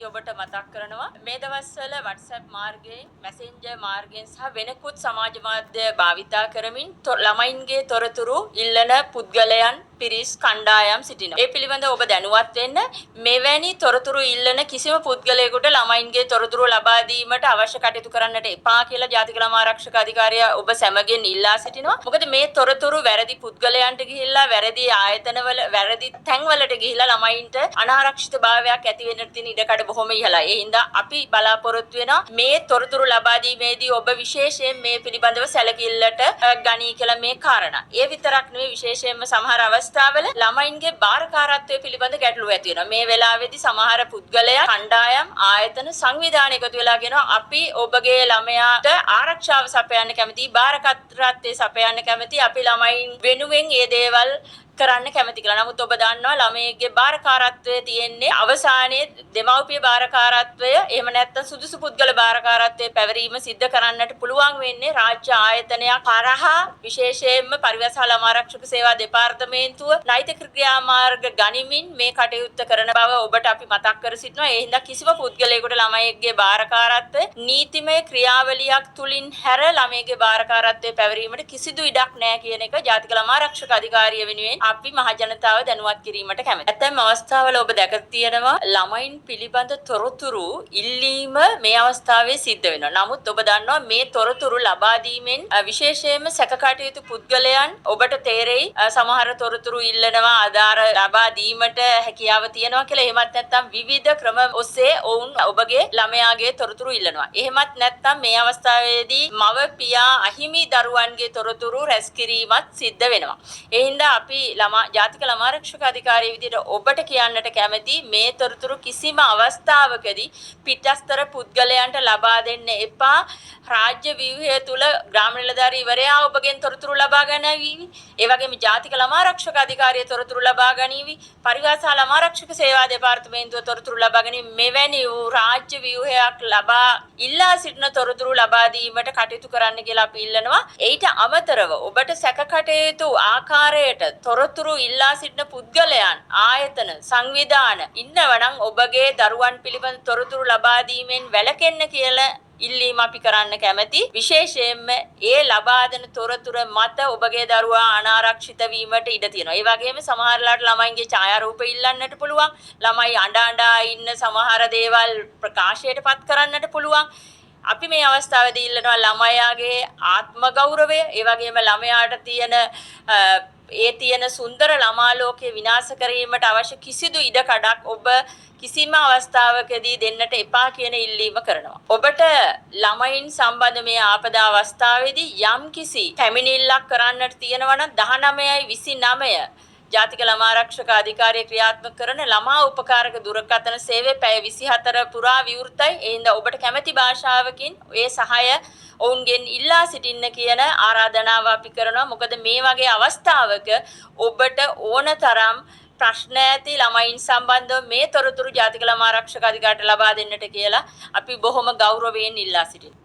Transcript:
ඔබට මතක් කරනවා මේ දවස්වල WhatsApp මාර්ගයෙන් Messenger මාර්ගයෙන් සහ වෙනකුත් සමාජ මාධ්‍ය භාවිතා කරමින් ළමයින්ගේ තොරතුරු ඉල්ලන පුද්ගලයන් පිරිස් කණ්ඩායම් සිටිනවා. ඒ පිළිබඳව ඔබ දැනුවත් වෙන්න මෙවැනි තොරතුරු ඉල්ලන කිසිම පුද්ගලයෙකුට ළමයින්ගේ තොරතුරු ලබා දීමට අවශ්‍ය කටයුතු කරන්නට එපා කියලා ජාතික ළමා ආරක්ෂක අධිකාරිය ඔබ සැමගෙන් ඉල්ලා සිටිනවා. මොකද මේ තොරතුරු වැරදි පුද්ගලයන්ට ගිහිල්ලා වැරදි ආයතනවල වැරදි තැන්වලට ගිහිල්ලා ළමයින්ට අනාරක්ෂිතභාවයක් ඇති වෙන්න තියෙන ඉඩකඩ බොහොම ඉහළයි. ඒ හින්දා අපි බලාපොරොත්තු වෙනවා මේ තොරතුරු ලබා දීමේදී ඔබ විශේෂයෙන් මේ පිළිබඳව සැලකිල්ලට ගනී කියලා මේ කාරණා. ඒ විතරක් නෙවෙයි විශේෂයෙන්ම සමහර අවස්ථාවල ළමයින්ගේ බාරකාරත්වය පිළිබඳ ගැටලු ඇති වෙනවා. මේ වෙලාවේදී සමහර පුද්ගලයන් කණ්ඩායම් ආයතන සංවිධාන එකතු වෙලා කියනවා අපි ඔබගේ ළමයාට ආරක්ෂාව සපයන්න කැමතියි, බාරකාරත්වය සපයන්න කැමතියි. අපි ළමයින් වෙනුවෙන් මේ දේවල් කරන්න කැමති කියලා. නමුත් ඔබ දන්නවා ළමයේගේ බාරකාරත්වය තියෙන්නේ අවසානයේ දෙමව්පිය බාරකාරත්වය එහෙම නැත්නම් සුදුසු පුද්ගල බාරකාරත්වයේ පැවරීම සිද්ධ කරන්නට පුළුවන් වෙන්නේ රාජ්‍ය ආයතනයක් කරහා විශේෂයෙන්ම පරිවැස ළමා ආරක්ෂක සේවා දෙපාර්තමේන්තුව නෛතික ක්‍රියාමාර්ග ගනිමින් මේ කටයුත්ත කරන බව ඔබට අපි මතක් කර සිටිනවා. ඒ හින්දා කිසිම පුද්ගලයෙකුට ළමයෙක්ගේ බාරකාරත්වය නීතිමය ක්‍රියාවලියක් තුලින් හැර ළමයේගේ බාරකාරත්වයේ පැවරීමට කිසිදු ඉඩක් නැහැ කියන එක ජාතික ළමා ආරක්ෂක අධිකාරිය වෙනුවෙන් අපි මහ ජනතාව දැනුවත් කිරීමට කැමැතියි. ඇතැම් අවස්ථාවල ඔබ දැක තියෙනවා ළමයින් පිළිබඳ තොරතුරු ඉල්ලීම මේ අවස්ථාවේ සිද්ධ වෙනවා. නමුත් ඔබ දන්නවා මේ තොරතුරු ලබා දීමෙන් විශේෂයෙන්ම සැකකටයුතු පුද්ගලයන් ඔබට තේරෙයි සමහර තොරතුරු ඉල්ලනවා ආධාර ලබා දීමට හැකියාව තියෙනවා කියලා. එහෙමත් නැත්නම් විවිධ ක්‍රම ඔස්සේ ඔවුන් ඔබගේ ළමයාගේ තොරතුරු ඉල්ලනවා. එහෙමත් නැත්නම් මේ අවස්ථාවේදී මව පියා අහිමි දරුවන්ගේ තොරතුරු රැස් කිරීමත් සිද්ධ වෙනවා. ඒ හින්දා අපි ජාතික ළමා ආරක්ෂක අධිකාරිය විදිහට ඔබට කියන්නට කැමති මේ තොරතුරු කිසිම අවස්ථාවකදී පිටස්තර පුද්ගලයන්ට ලබා දෙන්න එපා. රාජ්‍ය ව්‍යුහය තුල ග්‍රාම නිලධාරී ඉවරයා ඔබගෙන් තොරතුරු ලබා ගන්නවීවි. ඒ වගේම ජාතික ළමා ආරක්ෂක අධිකාරිය තොරතුරු ලබා ගනීවි. පරිවාස ළමා ආරක්ෂක සේවා දෙපාර්තමේන්තුව තොරතුරු ලබා ගැනීම මෙවැනි වූ රාජ්‍ය ව්‍යුහයක් ලබා ඉල්ලා සිටින තොරතුරු ලබා දීමට කටයුතු කරන්න කියලා අපි ඉල්ලනවා. ඊට අමතරව ඔබට සැකකටයුතු ආකාරයට තොරතුරු ඉල්ලා සිටින පුද්ගලයන් ආයතන සංවිධාන ඉන්නවනම් ඔබගේ දරුවන් පිළිබඳ තොරතුරු ලබා දීමෙන් වැළකෙන්න කියලා ඉල්ලීම අපි කරන්න කැමැති. විශේෂයෙන්ම ඒ ලබා දෙන තොරතුරු මත ඔබගේ දරුවා අනාරක්ෂිත වීමට ඉඩ තියෙනවා. ඒ වගේම සමහරලාට ළමයින්ගේ ඡායාරූප ඉල්ලන්නට පුළුවන්. ළමයි අඬ ඉන්න සමහර දේවල් ප්‍රකාශයටපත් කරන්නට පුළුවන්. අපි මේ අවස්ථාවේදී ඉල්ලනවා ළමයාගේ ආත්ම ගෞරවය, ඒ වගේම ළමයාට තියෙන සුන්දර ළමා ලෝකේ විනාශ කිරීමට අවශ්‍ය කිසිදු ඉඩකඩක් ඔබ කිසිම අවස්ථාවකදී දෙන්නට එපා කියන ඉල්ලීම කරනවා. ඔබට ළමයින් සම්බන්ධ මේ ආපදා අවස්ථාවේදී යම්කිසි පැමිණිල්ලක් කරන්නට තියෙනවා නම් 1929 ජාතික ළමා ආරක්ෂක අධිකාරිය ක්‍රියාත්මක කරන ළමා උපකාරක දුරකථන සේවය පැය 24 පුරා විවෘතයි. ඒ හින්දා ඔබට කැමති භාෂාවකින් ඒ සහාය ඔවුන්ගෙන් ඉල්ලා සිටින්න කියන ආරාධනාව අපි කරනවා. මොකද මේ වගේ අවස්ථාවක ඔබට ඕනතරම් ප්‍රශ්න ඇති ළමයින් සම්බන්ධව මේ තොරතුරු ජාතික ළමා ආරක්ෂක අධිකාරියට ලබා දෙන්නට කියලා අපි බොහොම ගෞරවයෙන් ඉල්ලා සිටිනවා.